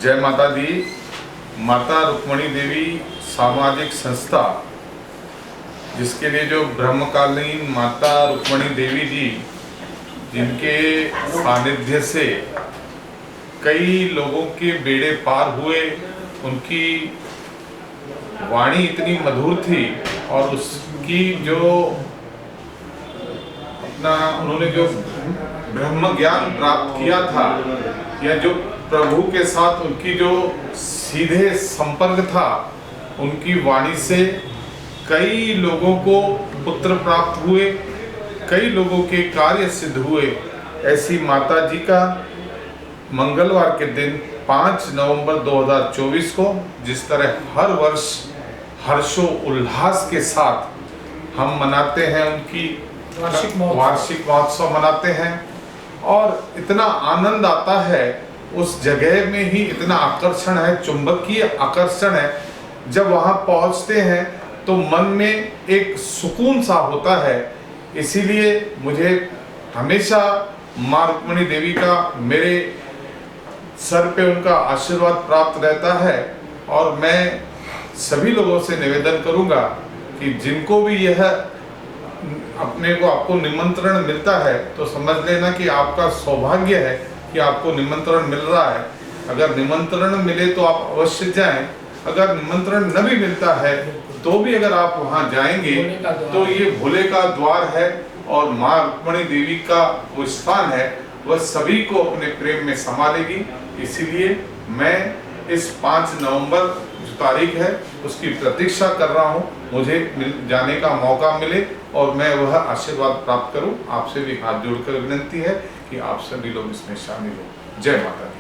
जय माता दी। माता रुक्मणी देवी सामाजिक संस्था, जिसके लिए जो ब्रह्मकालीन माता रुक्मणी देवी जी, जिनके सानिध्य से कई लोगों के बेड़े पार हुए, उनकी वाणी इतनी मधुर थी और उसकी जो अपना उन्होंने जो ब्रह्म ज्ञान प्राप्त किया था, या जो प्रभु के साथ उनकी जो सीधे संपर्क था, उनकी वाणी से कई लोगों को पुत्र प्राप्त हुए, कई लोगों के कार्य सिद्ध हुए। ऐसी माता जी का मंगलवार के दिन 5 नवंबर 2024 को, जिस तरह हर वर्ष हर्षो उल्लास के साथ हम मनाते हैं, उनकी वार्षिक महोत्सव मनाते हैं, और इतना आनंद आता है, उस जगह में ही इतना आकर्षण है, चुंबकीय आकर्षण है। जब वहाँ पहुँचते हैं तो मन में एक सुकून सा होता है। इसीलिए मुझे हमेशा माँ रुक्मणी देवी का मेरे सर पे उनका आशीर्वाद प्राप्त रहता है। और मैं सभी लोगों से निवेदन करूंगा कि जिनको भी यह आपको निमंत्रण मिलता है, तो समझ लेना कि आपका सौभाग्य है कि आपको निमंत्रण मिल रहा है। अगर निमंत्रण मिले तो आप अवश्य जाएं। अगर निमंत्रण न भी मिलता है तो भी अगर आप वहां जाएंगे तो ये भोले का द्वार है, और माँ रुक्मणी देवी का वो स्थान है, वह सभी को अपने प्रेम में समा लेगी। इसीलिए मैं इस 5 नवंबर जो तारीख है उसकी प्रतीक्षा कर रहा हूँ, मुझे जाने का मौका मिले और मैं वह आशीर्वाद प्राप्त करूँ। आपसे भी हाथ जोड़कर विनती है कि आप सभी लोग इसमें शामिल हो। जय माता दी।